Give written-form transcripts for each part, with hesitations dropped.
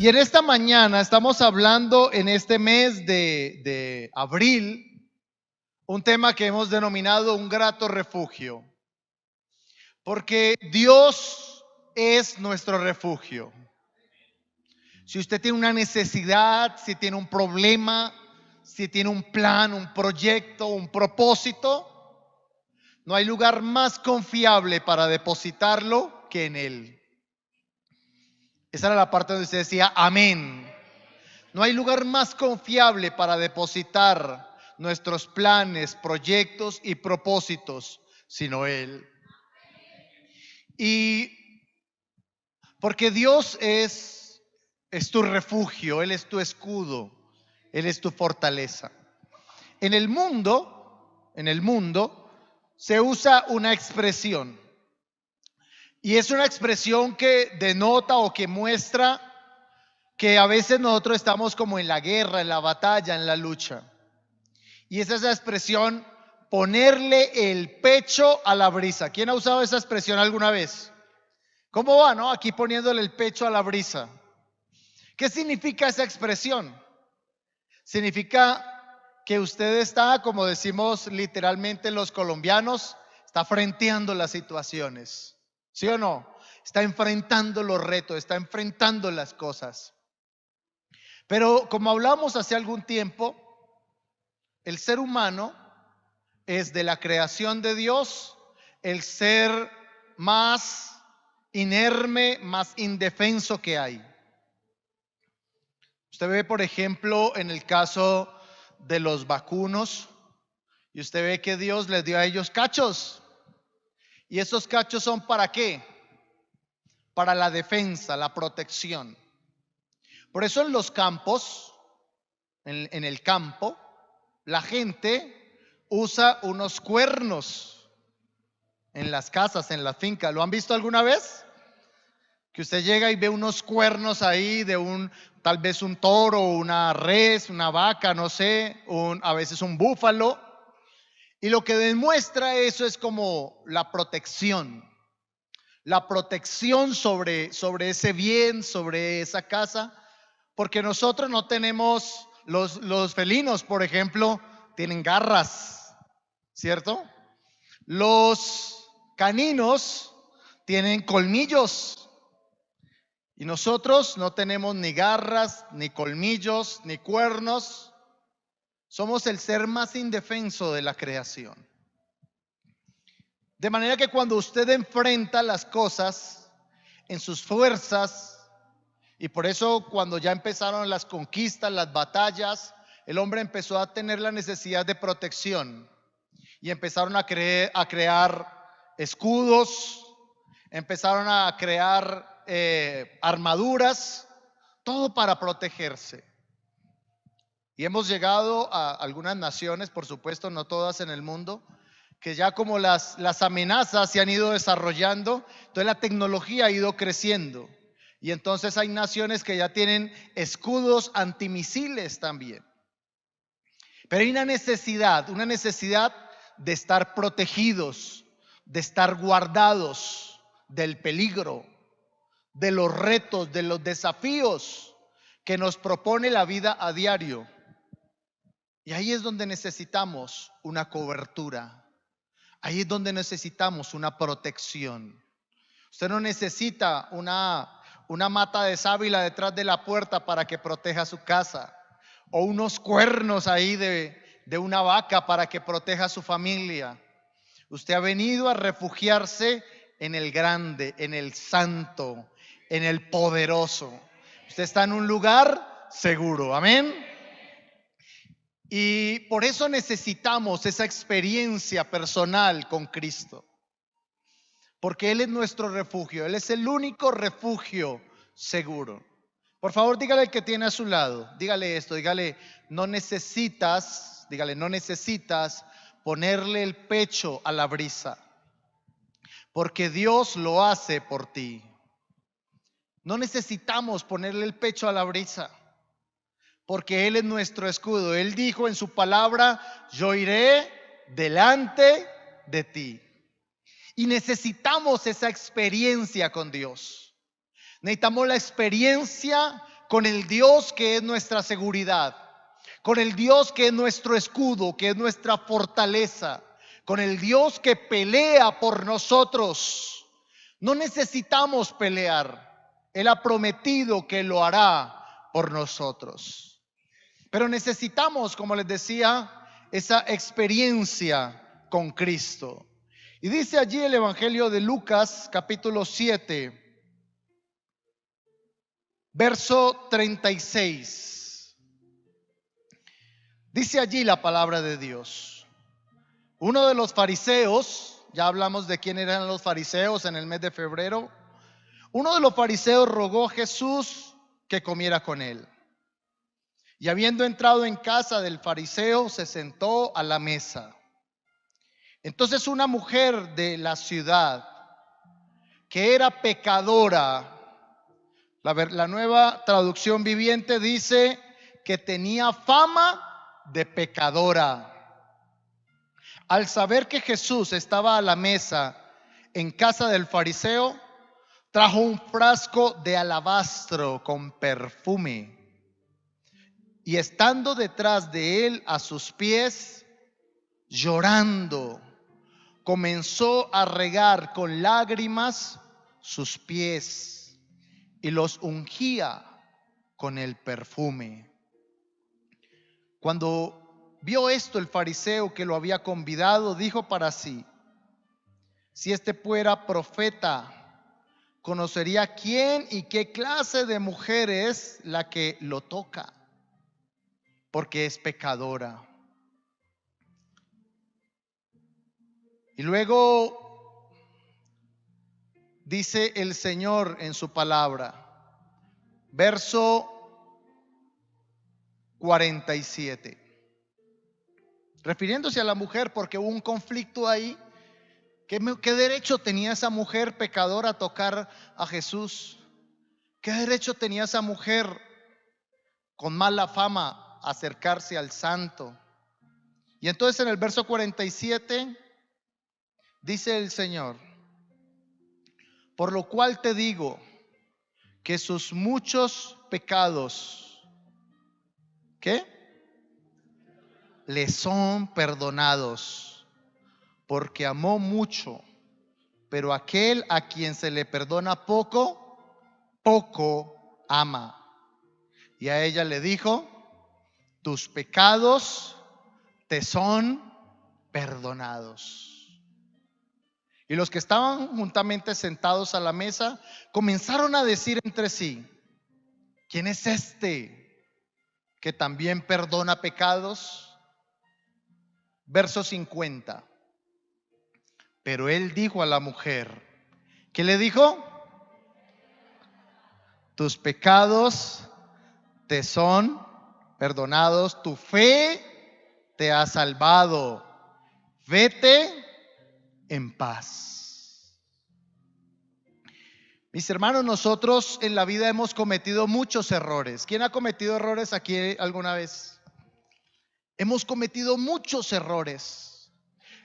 Y en esta mañana estamos hablando en este mes de abril, un tema que hemos denominado un grato refugio, porque Dios es nuestro refugio. Si usted tiene una necesidad, si tiene un problema, si tiene un plan, un proyecto, un propósito, no hay lugar más confiable para depositarlo que en Él. Esa era la parte donde usted decía amén. No hay lugar más confiable para depositar nuestros planes, proyectos y propósitos, sino Él. Y porque Dios es tu refugio, Él es tu escudo, Él es tu fortaleza. En el mundo se usa una expresión. Y es una expresión que denota o que muestra que a veces nosotros estamos como en la guerra, en la batalla, en la lucha. Y es esa expresión, ponerle el pecho a la brisa. ¿Quién ha usado esa expresión alguna vez? ¿Cómo va, no? Aquí poniéndole el pecho a la brisa. ¿Qué significa esa expresión? Significa que usted está, como decimos literalmente los colombianos, está frenteando las situaciones. ¿Sí o no? Está enfrentando los retos, está enfrentando las cosas. Pero como hablamos hace algún tiempo, el ser humano es de la creación de Dios el ser más inerme, más indefenso que hay. Usted ve, por ejemplo, en el caso de los vacunos, y usted ve que Dios les dio a ellos cachos. ¿Y esos cachos son para qué? Para la defensa, la protección. Por eso en los campos, en el campo, la gente usa unos cuernos en las casas, en la finca. ¿Lo han visto alguna vez? Que usted llega y ve unos cuernos ahí de tal vez un toro, una res, una vaca, no sé, a veces un búfalo. Y lo que demuestra eso es como la protección sobre ese bien, sobre esa casa. Porque nosotros no tenemos, los felinos, por ejemplo, tienen garras, ¿cierto? Los caninos tienen colmillos. Y nosotros no tenemos ni garras, ni colmillos, ni cuernos. Somos el ser más indefenso de la creación. De manera que cuando usted enfrenta las cosas en sus fuerzas, y por eso cuando ya empezaron las conquistas, las batallas, el hombre empezó a tener la necesidad de protección. Y empezaron a crear escudos, empezaron a crear armaduras, todo para protegerse. Y hemos llegado a algunas naciones, por supuesto, no todas en el mundo, que ya como las amenazas se han ido desarrollando, entonces la tecnología ha ido creciendo. Y entonces hay naciones que ya tienen escudos antimisiles también. Pero hay una necesidad de estar protegidos, de estar guardados del peligro, de los retos, de los desafíos que nos propone la vida a diario. Y ahí es donde necesitamos una cobertura. Ahí es donde necesitamos una protección. Usted no necesita una mata de sábila detrás de la puerta para que proteja su casa, o unos cuernos ahí de una vaca para que proteja a su familia. Usted ha venido a refugiarse en el grande, en el santo, en el poderoso. Usted está en un lugar seguro, amén. Y por eso necesitamos esa experiencia personal con Cristo, porque Él es nuestro refugio, Él es el único refugio seguro. Por favor, dígale al que tiene a su lado, dígale esto, dígale, no necesitas ponerle el pecho a la brisa, porque Dios lo hace por ti. No necesitamos ponerle el pecho a la brisa, porque Él es nuestro escudo. Él dijo en su palabra, yo iré delante de ti. Y necesitamos esa experiencia con Dios. Necesitamos la experiencia con el Dios que es nuestra seguridad, con el Dios que es nuestro escudo, que es nuestra fortaleza, con el Dios que pelea por nosotros. No necesitamos pelear. Él ha prometido que lo hará por nosotros. Pero necesitamos, como les decía, esa experiencia con Cristo. Y dice allí el Evangelio de Lucas, capítulo 7, verso 36. Dice allí la palabra de Dios. Uno de los fariseos, ya hablamos de quién eran los fariseos en el mes de febrero. Uno de los fariseos rogó a Jesús que comiera con él. Y habiendo entrado en casa del fariseo, se sentó a la mesa. Entonces una mujer de la ciudad, que era pecadora, la Nueva Traducción Viviente dice que tenía fama de pecadora, al saber que Jesús estaba a la mesa en casa del fariseo, trajo un frasco de alabastro con perfume. Y estando detrás de él a sus pies, llorando, comenzó a regar con lágrimas sus pies y los ungía con el perfume. Cuando vio esto el fariseo que lo había convidado, dijo para sí: si este fuera profeta, conocería quién y qué clase de mujer es la que lo toca, porque es pecadora. Y luego dice el Señor en su palabra, verso 47, refiriéndose a la mujer, porque hubo un conflicto ahí. ¿Qué derecho tenía esa mujer pecadora a tocar a Jesús? ¿Qué derecho tenía esa mujer con mala fama a acercarse al santo? Y entonces en el verso 47 dice el Señor: por lo cual te digo que sus muchos pecados, ¿qué? Le son perdonados, porque amó mucho. Pero aquel a quien se le perdona poco, poco ama. Y a ella le dijo: tus pecados te son perdonados. Y los que estaban juntamente sentados a la mesa comenzaron a decir entre sí: ¿quién es este que también perdona pecados? Verso 50. Pero él dijo a la mujer, ¿qué le dijo? Tus pecados te son perdonados, tu fe te ha salvado, vete en paz. Mis hermanos, nosotros en la vida hemos cometido muchos errores. ¿Quién ha cometido errores aquí alguna vez? Hemos cometido muchos errores.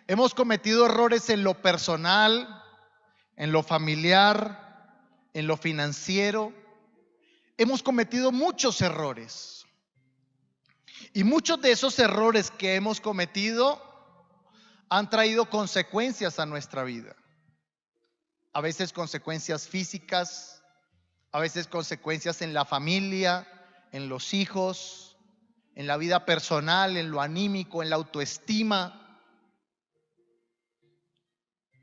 Hemos cometido errores en lo personal, en lo familiar, en lo financiero. Hemos cometido muchos errores. Y muchos de esos errores que hemos cometido han traído consecuencias a nuestra vida. A veces consecuencias físicas, a veces consecuencias en la familia, en los hijos, en la vida personal, en lo anímico, en la autoestima.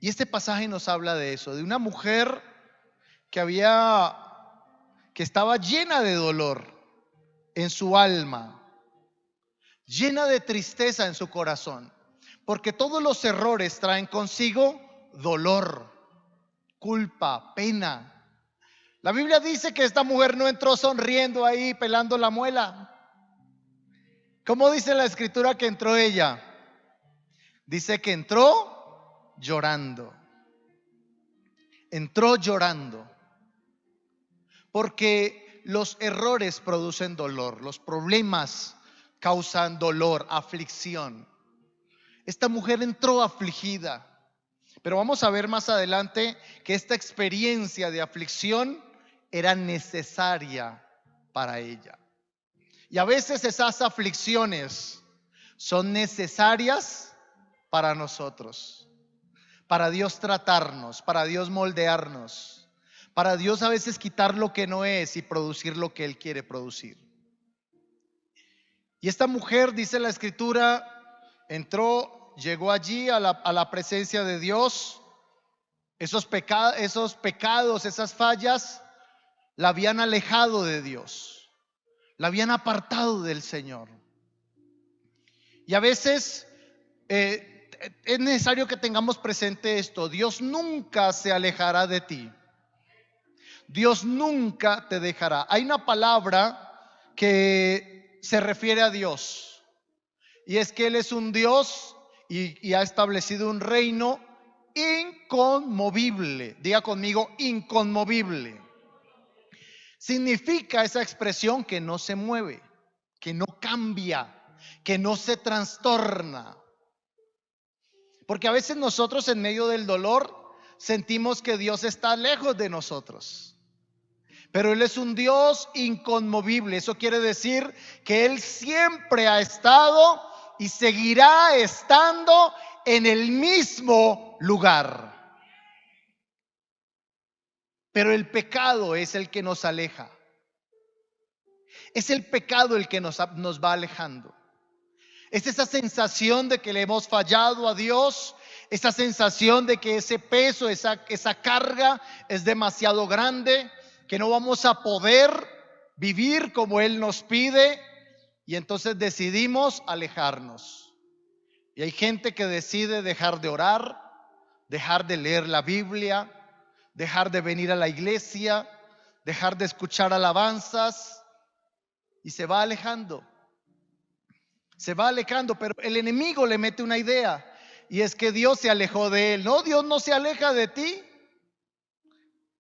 Y este pasaje nos habla de eso, de una mujer que estaba llena de dolor en su alma, llena de tristeza en su corazón, porque todos los errores traen consigo dolor, culpa, pena. La Biblia dice que esta mujer no entró sonriendo ahí, pelando la muela. ¿Cómo dice la escritura que entró ella? Dice que entró llorando. Entró llorando. Porque los errores producen dolor, los problemas causan dolor, aflicción. Esta mujer entró afligida. Pero vamos a ver más adelante que esta experiencia de aflicción era necesaria para ella. Y a veces esas aflicciones son necesarias para nosotros, para Dios tratarnos, para Dios moldearnos, para Dios a veces quitar lo que no es y producir lo que Él quiere producir. Y esta mujer, dice la escritura, entró, llegó allí a la presencia de Dios. Esos pecados, esas fallas, la habían alejado de Dios, la habían apartado del Señor. Y a veces es necesario que tengamos presente esto: Dios nunca se alejará de ti, Dios nunca te dejará. Hay una palabra que se refiere a Dios, y es que Él es un Dios y ha establecido un reino inconmovible. Diga conmigo: inconmovible. Significa esa expresión que no se mueve, que no cambia, que no se trastorna. Porque a veces nosotros, en medio del dolor, sentimos que Dios está lejos de nosotros, pero Él es un Dios inconmovible. Eso quiere decir que Él siempre ha estado y seguirá estando en el mismo lugar. Pero el pecado es el que nos aleja. Es el pecado el que nos va alejando. Es esa sensación de que le hemos fallado a Dios, esa sensación de que ese peso, esa carga es demasiado grande, que no vamos a poder vivir como Él nos pide, y entonces decidimos alejarnos. Y hay gente que decide dejar de orar, dejar de leer la Biblia, dejar de venir a la iglesia, dejar de escuchar alabanzas, y se va alejando. Se va alejando, pero el enemigo le mete una idea, y es que Dios se alejó de él. No, Dios no se aleja de ti.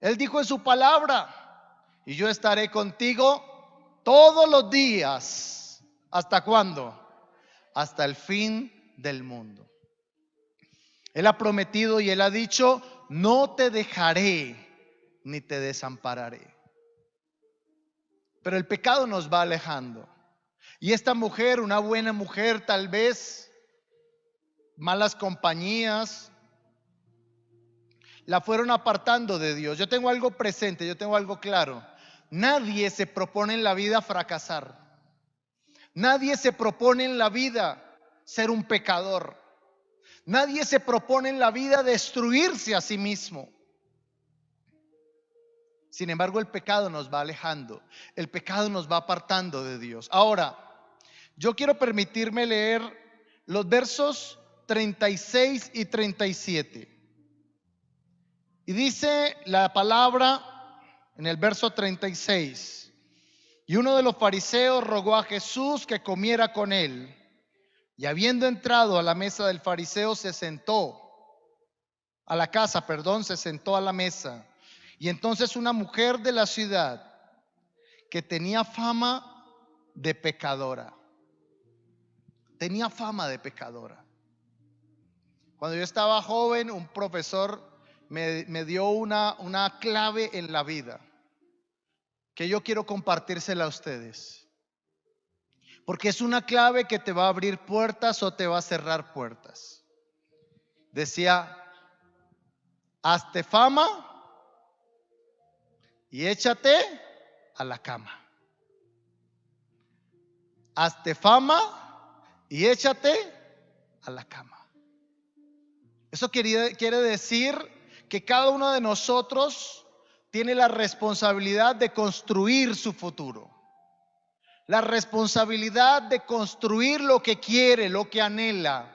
Él dijo en su palabra: y yo estaré contigo todos los días. ¿Hasta cuándo? Hasta el fin del mundo. Él ha prometido y Él ha dicho: no te dejaré ni te desampararé. Pero el pecado nos va alejando. Y esta mujer, una buena mujer, tal vez, malas compañías, la fueron apartando de Dios. Yo tengo algo presente, yo tengo algo claro. Nadie se propone en la vida fracasar. Nadie se propone en la vida ser un pecador. Nadie se propone en la vida destruirse a sí mismo. Sin embargo, el pecado nos va alejando. El pecado nos va apartando de Dios. Ahora, yo quiero permitirme leer los versos 36 y 37. Y dice la palabra en el verso 36: y uno de los fariseos rogó a Jesús que comiera con él. Y habiendo entrado a la mesa del fariseo, se sentó a la mesa. Y entonces una mujer de la ciudad, que tenía fama de pecadora. Tenía fama de pecadora. Cuando yo estaba joven, un profesor me dio una clave en la vida, que yo quiero compartírsela a ustedes, porque es una clave que te va a abrir puertas o te va a cerrar puertas. Decía: hazte fama y échate a la cama. Hazte fama y échate a la cama. Eso quiere decir que cada uno de nosotros tiene la responsabilidad de construir su futuro, la responsabilidad de construir lo que quiere, lo que anhela.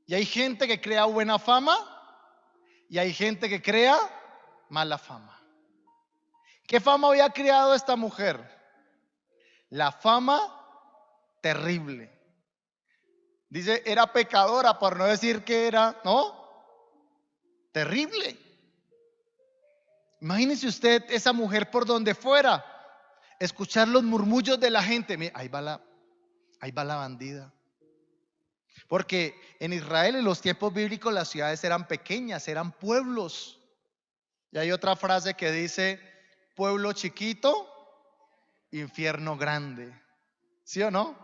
Y hay gente que crea buena fama y hay gente que crea mala fama. ¿Qué fama había creado esta mujer? La fama terrible. Dice, era pecadora, por no decir que era, ¿no? Terrible. Imagínese usted esa mujer por donde fuera, escuchar los murmullos de la gente. Mira, ahí va la bandida. Porque en Israel, en los tiempos bíblicos, las ciudades eran pequeñas, eran pueblos. Y hay otra frase que dice: pueblo chiquito, infierno grande. ¿Sí o no?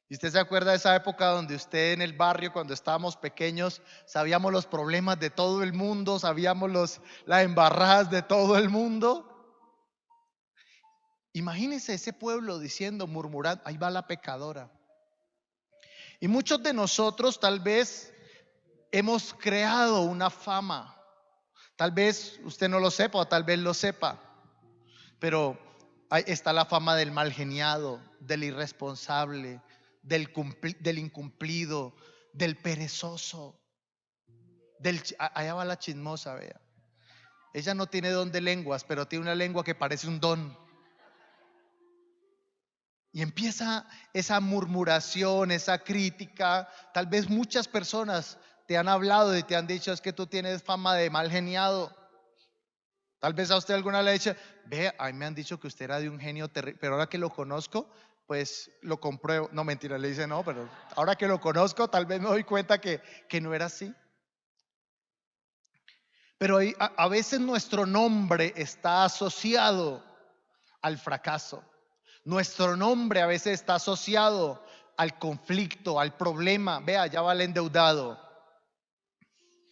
¿Y usted se acuerda de esa época donde usted en el barrio, cuando estábamos pequeños, sabíamos los problemas de todo el mundo, sabíamos las embarradas de todo el mundo? Imagínese ese pueblo diciendo, murmurando, ahí va la pecadora. Y muchos de nosotros tal vez hemos creado una fama. Tal vez usted no lo sepa o tal vez lo sepa, pero ahí está la fama del mal geniado, del irresponsable, del incumplido, del perezoso, allá va la chismosa, vea. Ella no tiene don de lenguas, pero tiene una lengua que parece un don. Y empieza esa murmuración, esa crítica. Tal vez muchas personas te han hablado y te han dicho, es que tú tienes fama de mal geniado. Tal vez a usted alguna le ha dicho, ve, a mí me han dicho que usted era de un genio terrible, pero ahora que lo conozco, pues lo compruebo. No, mentira, le dice no, pero ahora que lo conozco, tal vez me doy cuenta que no era así. Pero a veces nuestro nombre está asociado al fracaso. Nuestro nombre a veces está asociado al conflicto, al problema. Vea, allá va el endeudado.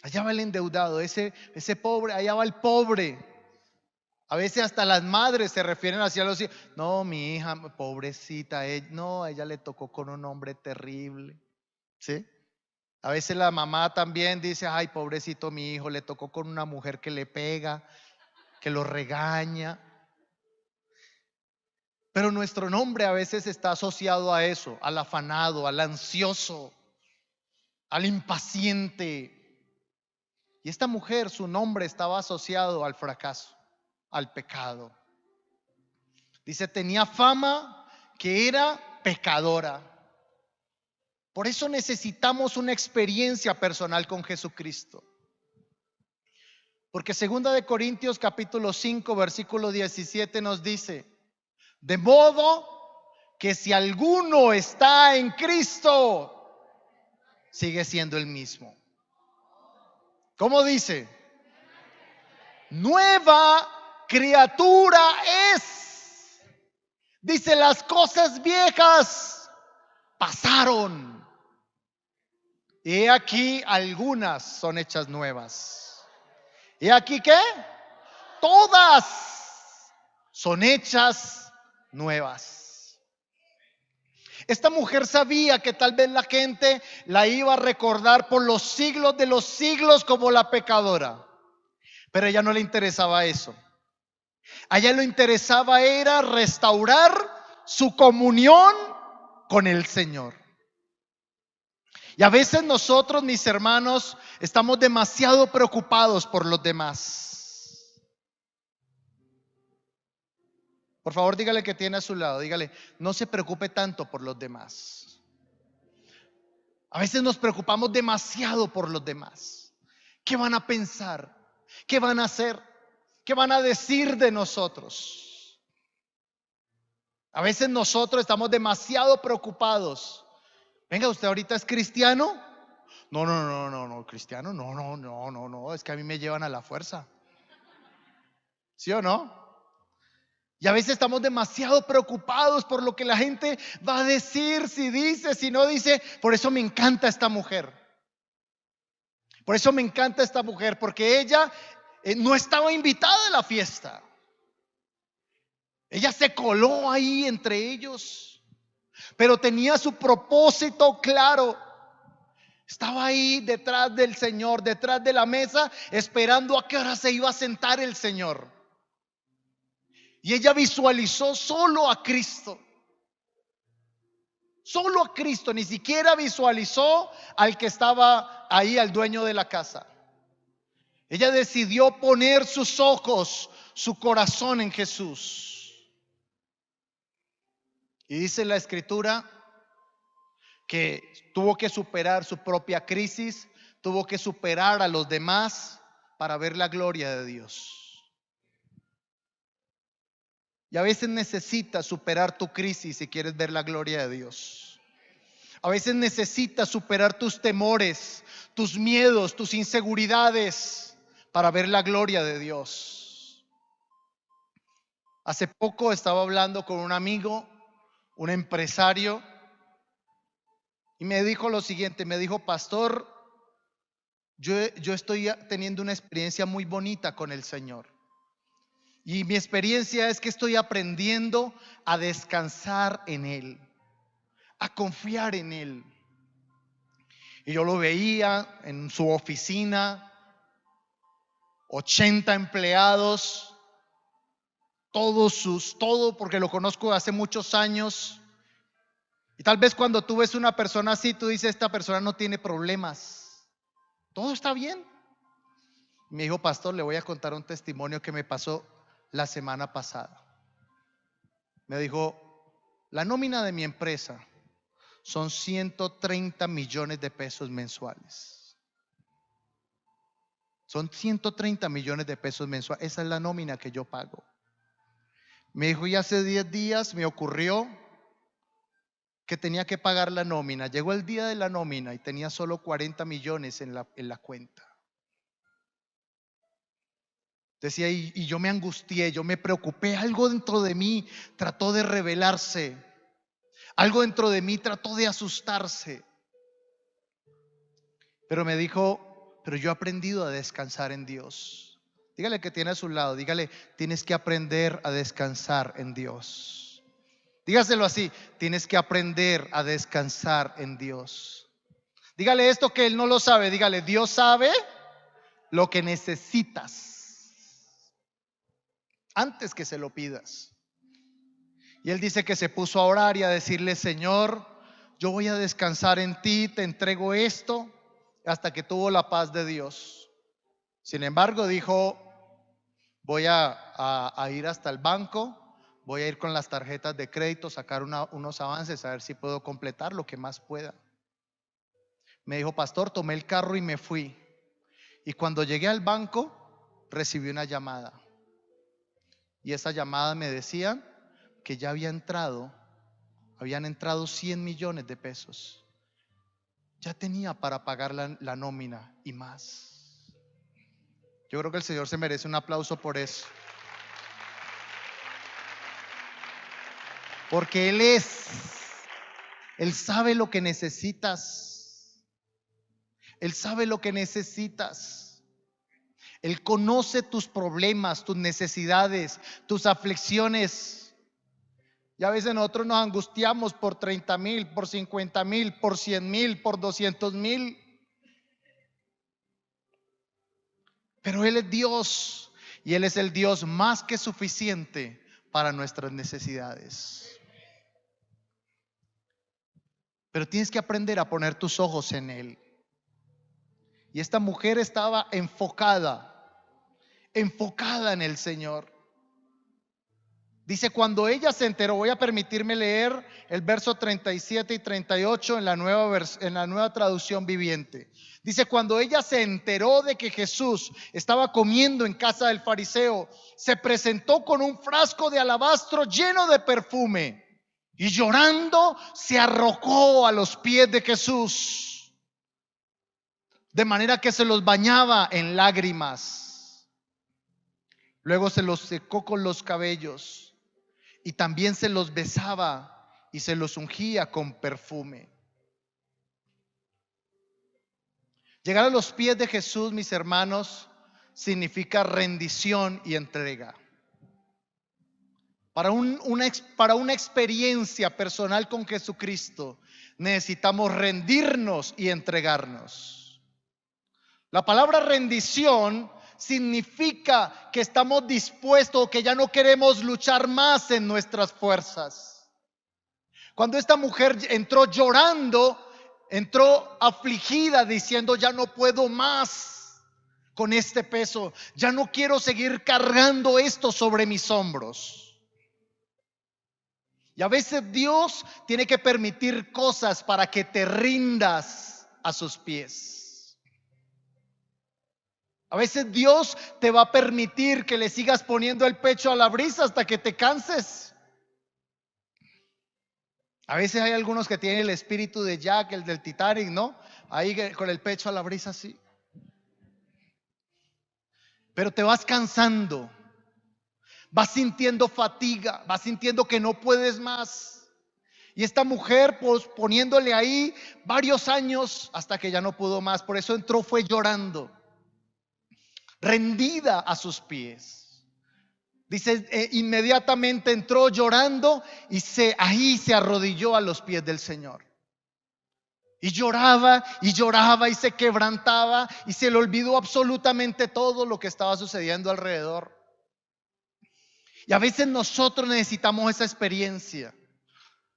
Allá va el endeudado, ese pobre, allá va el pobre. A veces hasta las madres se refieren hacia los hijos. No, mi hija, pobrecita, no, a ella le tocó con un hombre terrible. ¿Sí? A veces la mamá también dice, ay, pobrecito mi hijo, le tocó con una mujer que le pega, que lo regaña. Pero nuestro nombre a veces está asociado a eso, al afanado, al ansioso, al impaciente. Y esta mujer, su nombre estaba asociado al fracaso, al pecado. Dice, tenía fama que era pecadora. Por eso necesitamos una experiencia personal con Jesucristo. Porque 2 Corintios capítulo 5 versículo 17 nos dice, de modo que si alguno está en Cristo, sigue siendo el mismo. ¿Cómo dice? Nueva criatura es. Dice, las cosas viejas pasaron. Y aquí algunas son hechas nuevas. ¿Y aquí qué? Todas son hechas nuevas. Esta mujer sabía que tal vez la gente la iba a recordar por los siglos de los siglos como la pecadora, pero a ella no le interesaba eso. A ella le interesaba era restaurar su comunión con el Señor. Y a veces nosotros, mis hermanos, estamos demasiado preocupados por los demás. Por favor, dígale que tiene a su lado, dígale, no se preocupe tanto por los demás. A veces nos preocupamos demasiado por los demás. ¿Qué van a pensar? ¿Qué van a hacer? ¿Qué van a decir de nosotros? A veces nosotros estamos demasiado preocupados. Venga, ¿usted ahorita es cristiano? No, cristiano, no, es que a mí me llevan a la fuerza. ¿Sí o no? Y a veces estamos demasiado preocupados por lo que la gente va a decir, si dice, si no dice. Por eso me encanta esta mujer. Por eso me encanta esta mujer, porque ella no estaba invitada a la fiesta. Ella se coló ahí entre ellos, pero tenía su propósito claro. Estaba ahí detrás del Señor, detrás de la mesa, esperando a qué hora se iba a sentar el Señor. Y ella visualizó solo a Cristo. Solo a Cristo, ni siquiera visualizó al que estaba ahí, al dueño de la casa. Ella decidió poner sus ojos, su corazón en Jesús. Y dice la Escritura que tuvo que superar su propia crisis, tuvo que superar a los demás para ver la gloria de Dios. Y a veces necesitas superar tu crisis si quieres ver la gloria de Dios. A veces necesitas superar tus temores, tus miedos, tus inseguridades para ver la gloria de Dios. Hace poco estaba hablando con un amigo, un empresario, y me dijo lo siguiente, me dijo: pastor, yo estoy teniendo una experiencia muy bonita con el Señor. Y mi experiencia es que estoy aprendiendo a descansar en Él, a confiar en Él. Y yo lo veía en su oficina, 80 empleados, todo porque lo conozco hace muchos años. Y tal vez cuando tú ves una persona así, tú dices: esta persona no tiene problemas, todo está bien. Me dijo: pastor, le voy a contar un testimonio que me pasó la semana pasada. Me dijo: la nómina de mi empresa son 130 millones de pesos mensuales. Son 130 millones de pesos mensuales. Esa es la nómina que yo pago. Me dijo: y hace 10 días me ocurrió que tenía que pagar la nómina. Llegó el día de la nómina y tenía solo 40 millones en la cuenta. Decía, y yo me angustié, yo me preocupé. Algo dentro de mí trató de rebelarse. Algo dentro de mí trató de asustarse. Pero me dijo: pero yo he aprendido a descansar en Dios. Dígale que tiene a su lado, dígale: tienes que aprender a descansar en Dios. Dígaselo así: tienes que aprender a descansar en Dios. Dígale esto que él no lo sabe, dígale: Dios sabe lo que necesitas antes que se lo pidas. Y él dice que se puso a orar y a decirle: Señor, yo voy a descansar en ti, te entrego esto, hasta que tuvo la paz de Dios. Sin embargo, dijo: voy a ir hasta el banco, voy a ir con las tarjetas de crédito, sacar unos avances, a ver si puedo completar lo que más pueda. Me dijo: pastor, tomé el carro y me fui. Y cuando llegué al banco, recibí una llamada. Y esa llamada me decía que ya habían entrado 100 millones de pesos. Ya tenía para pagar la nómina y más. Yo creo que el Señor se merece un aplauso por eso. Porque Él sabe lo que necesitas. Él sabe lo que necesitas. Él conoce tus problemas, tus necesidades, tus aflicciones. Y a veces nosotros nos angustiamos por 30,000, por 50,000, por 100,000, por 200,000. Pero Él es Dios y Él es el Dios más que suficiente para nuestras necesidades. Pero tienes que aprender a poner tus ojos en Él. Y esta mujer estaba enfocada en el Señor. Dice: cuando ella se enteró, voy a permitirme leer el verso 37 y 38 en la nueva traducción viviente. Dice: cuando ella se enteró de que Jesús estaba comiendo en casa del fariseo, se presentó con un frasco de alabastro lleno de perfume y llorando se arrojó a los pies de Jesús, de manera que se los bañaba en lágrimas. Luego se los secó con los cabellos y también se los besaba y se los ungía con perfume. Llegar a los pies de Jesús, mis hermanos, significa rendición y entrega. Para una experiencia personal con Jesucristo, necesitamos rendirnos y entregarnos. La palabra rendición significa que estamos dispuestos, que ya no queremos luchar más en nuestras fuerzas. Cuando esta mujer entró llorando, entró afligida diciendo: ya no puedo más con este peso, ya no quiero seguir cargando esto sobre mis hombros. Y a veces Dios tiene que permitir cosas para que te rindas a sus pies. A veces Dios te va a permitir que le sigas poniendo el pecho a la brisa hasta que te canses. A veces hay algunos que tienen el espíritu de Jack, el del Titanic, ¿no? Ahí con el pecho a la brisa así. Pero te vas cansando. Vas sintiendo fatiga, vas sintiendo que no puedes más. Y esta mujer poniéndole ahí varios años hasta que ya no pudo más. Por eso entró, fue llorando, rendida a sus pies. Dice, inmediatamente entró llorando y ahí se arrodilló a los pies del Señor. Y lloraba y lloraba y se quebrantaba y se le olvidó absolutamente todo lo que estaba sucediendo alrededor. Y a veces nosotros necesitamos esa experiencia.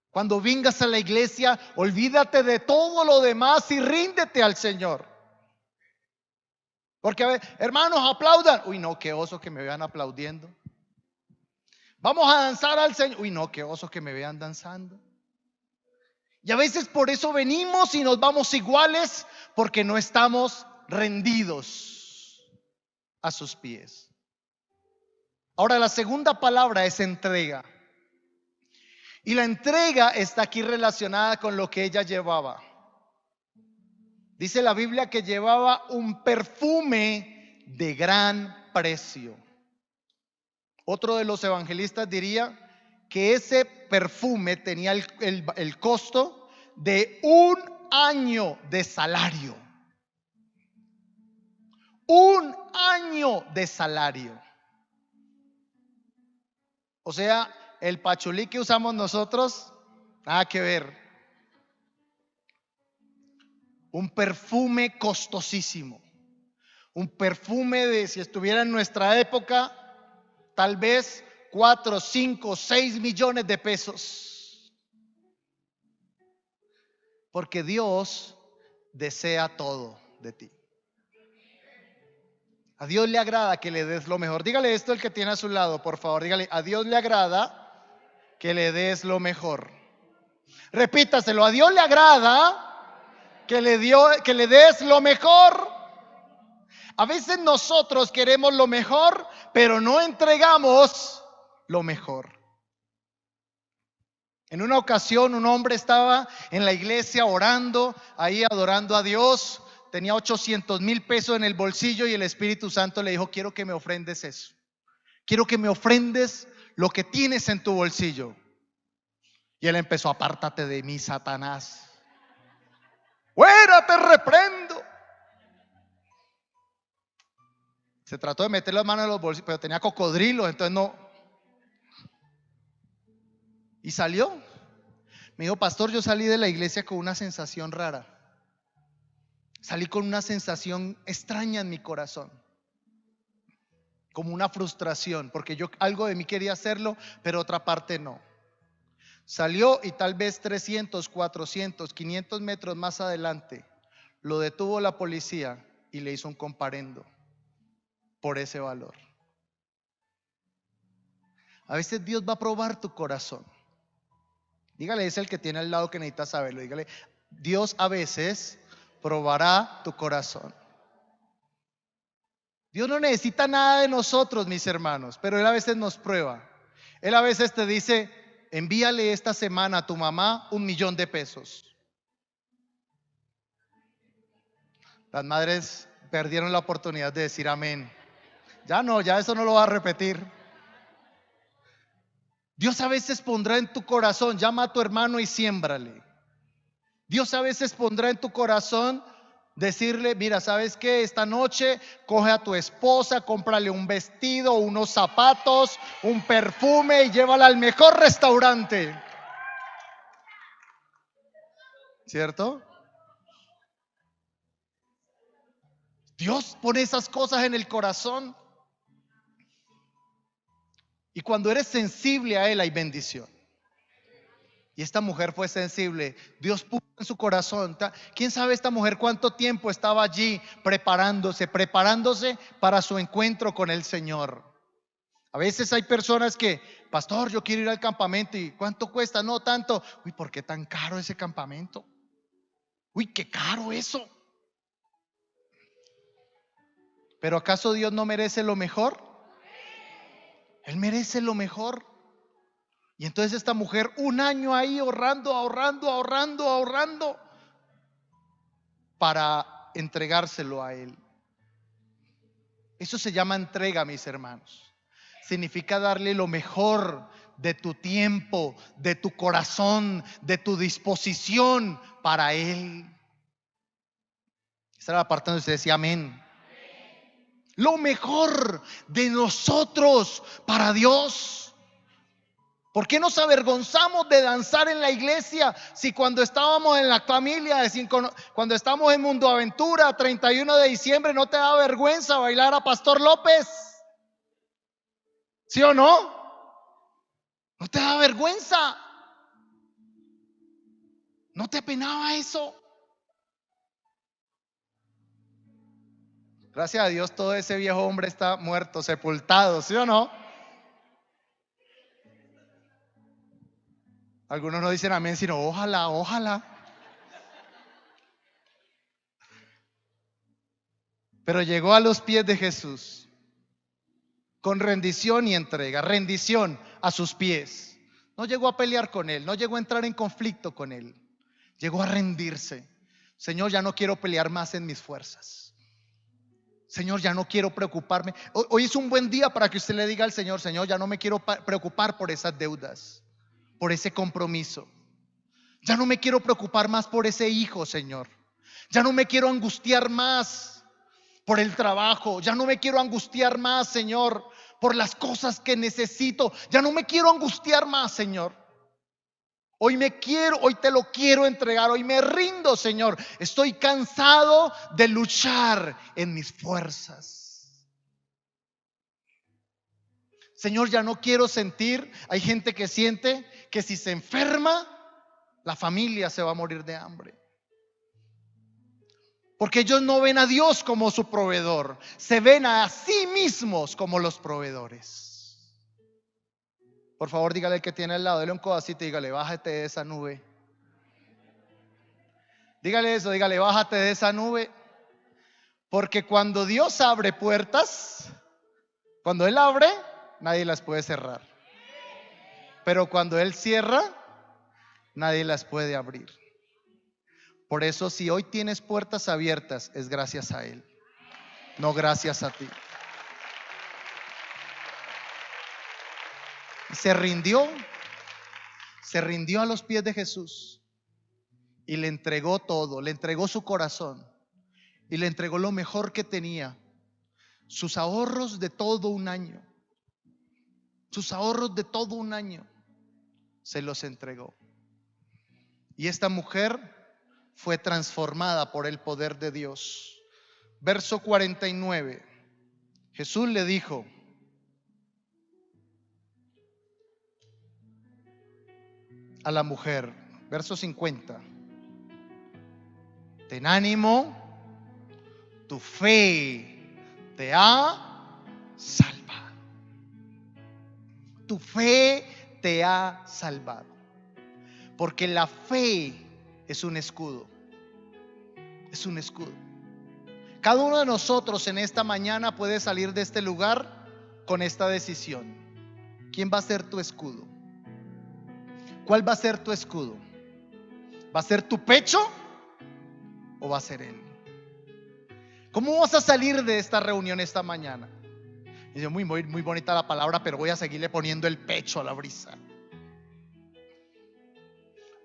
Cuando vengas a la iglesia, olvídate de todo lo demás y ríndete al Señor. Porque, a ver, hermanos, aplaudan. Uy, no, qué oso que me vean aplaudiendo. Vamos a danzar al Señor. Uy, no, qué oso que me vean danzando. Y a veces por eso venimos y nos vamos iguales, porque no estamos rendidos a sus pies. Ahora, la segunda palabra es entrega. Y la entrega está aquí relacionada con lo que ella llevaba. Dice la Biblia que llevaba un perfume de gran precio. Otro de los evangelistas diría que ese perfume tenía el costo de 1 año de salario. 1 año de salario. O sea, el pachulí que usamos nosotros, nada que ver. Un perfume costosísimo. Un perfume de, si estuviera en nuestra época, tal vez 4, 5, 6 millones de pesos. Porque Dios desea todo de ti. A Dios le agrada que le des lo mejor. Dígale esto el que tiene a su lado, por favor. Dígale, a Dios le agrada que le des lo mejor. Repítaselo, a Dios le agrada que le des lo mejor. A veces nosotros queremos lo mejor, pero no entregamos lo mejor. En una ocasión un hombre estaba en la iglesia orando, ahí adorando a Dios. Tenía 800,000 pesos en el bolsillo y el Espíritu Santo le dijo, quiero que me ofrendes eso. Quiero que me ofrendes lo que tienes en tu bolsillo. Y él empezó, apártate de mí, Satanás. Fuera, te reprendo. Se trató de meter las manos en los bolsillos, pero tenía cocodrilos, entonces no. Y salió. Me dijo, pastor, yo salí de la iglesia con una sensación rara. Salí con una sensación extraña en mi corazón. Como una frustración, porque yo algo de mí quería hacerlo, pero otra parte no. Salió y tal vez 300, 400, 500 metros más adelante lo detuvo la policía y le hizo un comparendo por ese valor. A veces Dios va a probar tu corazón. Dígale, es el que tiene al lado que necesita saberlo. Dígale, Dios a veces probará tu corazón. Dios no necesita nada de nosotros, mis hermanos, pero Él a veces nos prueba. Él a veces te dice, envíale esta semana a tu mamá 1,000,000 de pesos. Las madres perdieron la oportunidad de decir amén. Ya no, ya eso no lo va a repetir. Dios a veces pondrá en tu corazón, llama a tu hermano y siémbrale. Dios a veces pondrá en tu corazón decirle, mira, ¿sabes qué? Esta noche coge a tu esposa, cómprale un vestido, unos zapatos, un perfume y llévala al mejor restaurante. ¿Cierto? Dios pone esas cosas en el corazón. Y cuando eres sensible a Él hay bendición. Y esta mujer fue sensible. Dios puso en su corazón. ¿Quién sabe esta mujer cuánto tiempo estaba allí preparándose para su encuentro con el Señor? A veces hay personas que, pastor, yo quiero ir al campamento. ¿Y cuánto cuesta? No tanto. Uy, ¿por qué tan caro ese campamento? Uy, qué caro eso. ¿Pero acaso Dios no merece lo mejor? Él merece lo mejor. Y entonces esta mujer 1 año ahí ahorrando para entregárselo a Él. Eso se llama entrega, mis hermanos. significa darle lo mejor de tu tiempo, de tu corazón, de tu disposición para Él. Esta era la parte donde usted decía amén. Lo mejor de nosotros para Dios. ¿Por qué nos avergonzamos de danzar en la iglesia si cuando estábamos en la familia, cuando estamos en Mundo Aventura, 31 de diciembre, no te da vergüenza bailar a Pastor López? ¿Sí o no? ¿No te da vergüenza? ¿No te apenaba eso? Gracias a Dios todo ese viejo hombre está muerto, sepultado, ¿sí o no? Algunos no dicen amén, sino ojalá, ojalá. Pero llegó a los pies de Jesús con rendición y entrega, rendición a sus pies. No llegó a pelear con Él, no llegó a entrar en conflicto con Él. Llegó a rendirse. Señor, ya no quiero pelear más en mis fuerzas. Señor, ya no quiero preocuparme. Hoy es un buen día para que usted le diga al Señor: Señor, ya no me quiero preocupar por esas deudas, por ese compromiso. Ya no me quiero preocupar más por ese hijo, Señor. Ya no me quiero angustiar más por el trabajo. Ya no me quiero angustiar más, Señor, por las cosas que necesito. Ya no me quiero angustiar más, Señor. Hoy te lo quiero entregar. Hoy me rindo, Señor. Estoy cansado de luchar en mis fuerzas. Señor, ya no quiero sentir. Hay gente que siente que si se enferma, la familia se va a morir de hambre. Porque ellos no ven a Dios como su proveedor, se ven a sí mismos como los proveedores. Por favor, dígale al que tiene al lado, dele un codacito y dígale: bájate de esa nube. Dígale eso, dígale: bájate de esa nube. Porque cuando Dios abre puertas, cuando Él abre, nadie las puede cerrar. Pero cuando Él cierra, nadie las puede abrir. Por eso, si hoy tienes puertas abiertas, es gracias a Él, no gracias a ti. Se rindió a los pies de Jesús y le entregó todo, le entregó su corazón y le entregó lo mejor que tenía, sus ahorros de todo un año. Sus ahorros de todo un año se los entregó. Y esta mujer fue transformada por el poder de Dios. Verso 49. Jesús le dijo: a la mujer, verso 50: ten ánimo, tu fe te ha salvado. Tu fe te ha salvado. Porque la fe es un escudo. Es un escudo. Cada uno de nosotros en esta mañana puede salir de este lugar con esta decisión: ¿quién va a ser tu escudo? ¿Cuál va a ser tu escudo? ¿Va a ser tu pecho o va a ser Él? ¿Cómo vas a salir de esta reunión esta mañana? Dice: muy bonita la palabra, pero voy a seguirle poniendo el pecho a la brisa.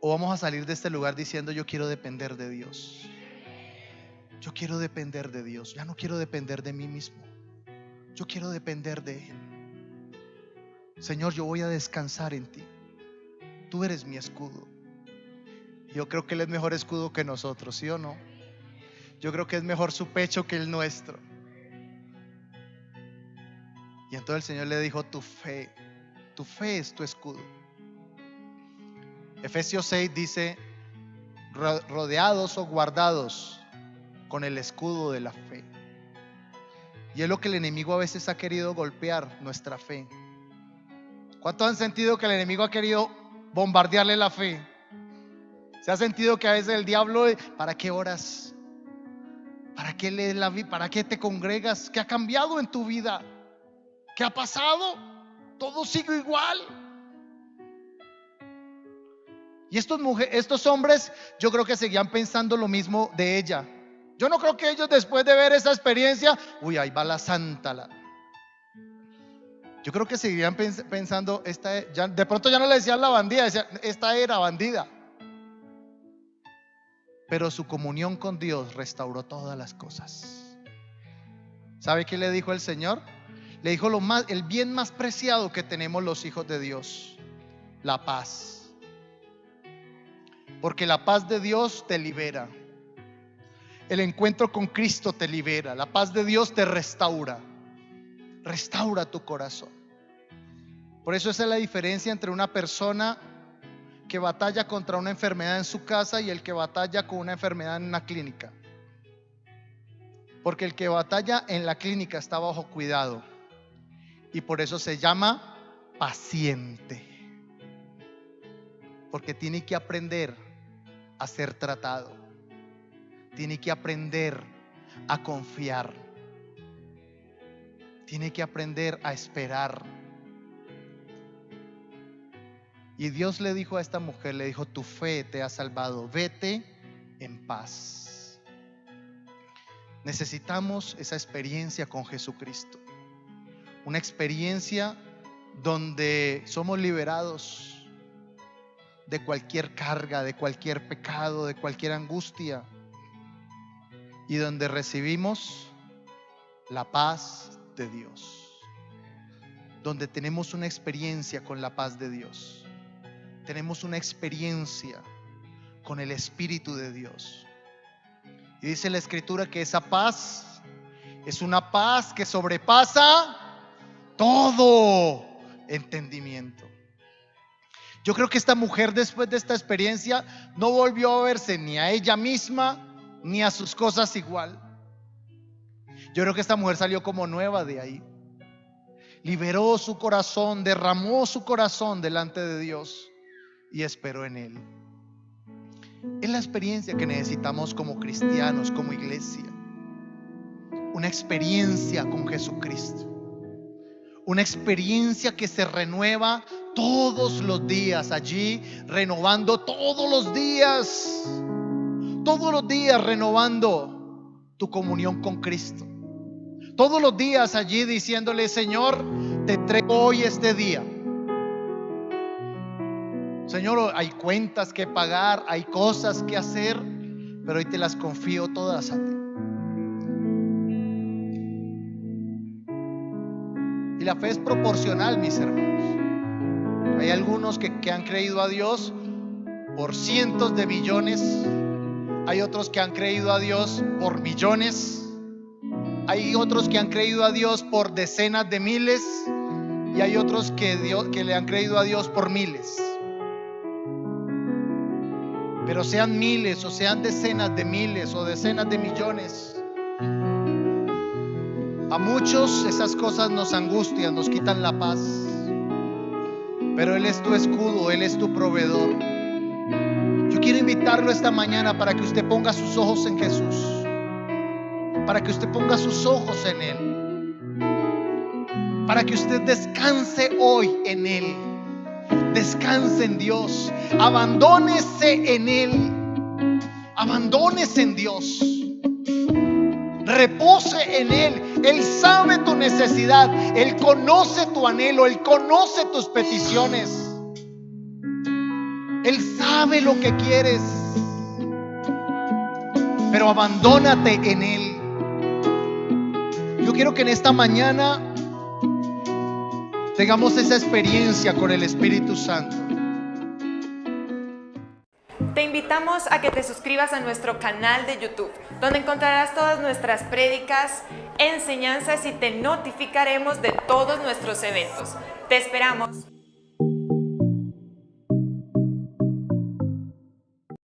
O vamos a salir de este lugar diciendo: yo quiero depender de Dios. Yo quiero depender de Dios. Ya no quiero depender de mí mismo. Yo quiero depender de Él. Señor, yo voy a descansar en ti. Tú eres mi escudo. Yo creo que Él es mejor escudo que nosotros, ¿sí o no? Yo creo que es mejor su pecho que el nuestro. Y entonces el Señor le dijo: tu fe es tu escudo. Efesios 6 dice: rodeados o guardados con el escudo de la fe. Y es lo que el enemigo a veces ha querido golpear, nuestra fe. ¿Cuántos han sentido que el enemigo ha querido bombardearle la fe? ¿Se ha sentido que a veces el diablo: ¿para qué oras? ¿Para qué lees la Biblia? ¿Para qué te congregas? ¿Qué ha cambiado en tu vida? ¿Qué ha pasado? Todo sigue igual. Y estos hombres, yo creo que seguían pensando lo mismo de ella. Yo no creo que ellos, después de ver esa experiencia: uy, ahí va la santa. Yo creo que seguirían pensando, de pronto ya no le decían la bandida, decían, esta era bandida. Pero su comunión con Dios restauró todas las cosas. ¿Sabe qué le dijo el Señor? Le dijo el bien más preciado que tenemos los hijos de Dios: la paz. Porque la paz de Dios te libera. El encuentro con Cristo te libera. La paz de Dios te restaura. Restaura tu corazón. Por eso esa es la diferencia entre una persona que batalla contra una enfermedad en su casa y el que batalla con una enfermedad en una clínica. Porque el que batalla en la clínica está bajo cuidado y por eso se llama paciente. Porque tiene que aprender a ser tratado. Tiene que aprender a confiar. Tiene que aprender a esperar. Y Dios le dijo a esta mujer, le dijo: tu fe te ha salvado, vete en paz. Necesitamos esa experiencia con Jesucristo. Una experiencia donde somos liberados de cualquier carga, de cualquier pecado, de cualquier angustia. Y donde recibimos la paz de Dios. Donde tenemos una experiencia con la paz de Dios. Tenemos una experiencia con el Espíritu de Dios. Y dice la Escritura que esa paz es una paz que sobrepasa todo entendimiento. Yo creo que esta mujer, después de esta experiencia, no volvió a verse ni a ella misma ni a sus cosas igual. Yo creo que esta mujer salió como nueva de ahí. Liberó su corazón, derramó su corazón delante de Dios y esperó en Él. Es la experiencia que necesitamos como cristianos, como iglesia. Una experiencia con Jesucristo. Una experiencia que se renueva todos los días allí, renovando todos los días renovando tu comunión con Cristo. Todos los días allí diciéndole: Señor, te entrego hoy este día. Señor, hay cuentas que pagar, hay cosas que hacer, pero hoy te las confío todas a ti. Y la fe es proporcional, mis hermanos. Hay algunos que han creído a Dios por cientos de billones. Hay otros que han creído a Dios por millones. Hay otros que han creído a Dios por decenas de miles. Y hay otros que le han creído a Dios por miles. Pero sean miles o sean decenas de miles o decenas de millones, a muchos esas cosas nos angustian, nos quitan la paz. Pero Él es tu escudo, Él es tu proveedor. Yo quiero invitarlo esta mañana para que usted ponga sus ojos en Jesús, para que usted ponga sus ojos en Él, para que usted descanse hoy en Él. Descanse en Dios, abandónese en Él, abandónese en Dios, repose en Él. Él sabe tu necesidad, Él conoce tu anhelo, Él conoce tus peticiones, Él sabe lo que quieres, pero abandónate en Él. Yo quiero que en esta mañana tengamos esa experiencia con el Espíritu Santo. Te invitamos a que te suscribas a nuestro canal de YouTube, donde encontrarás todas nuestras prédicas, enseñanzas y te notificaremos de todos nuestros eventos. Te esperamos.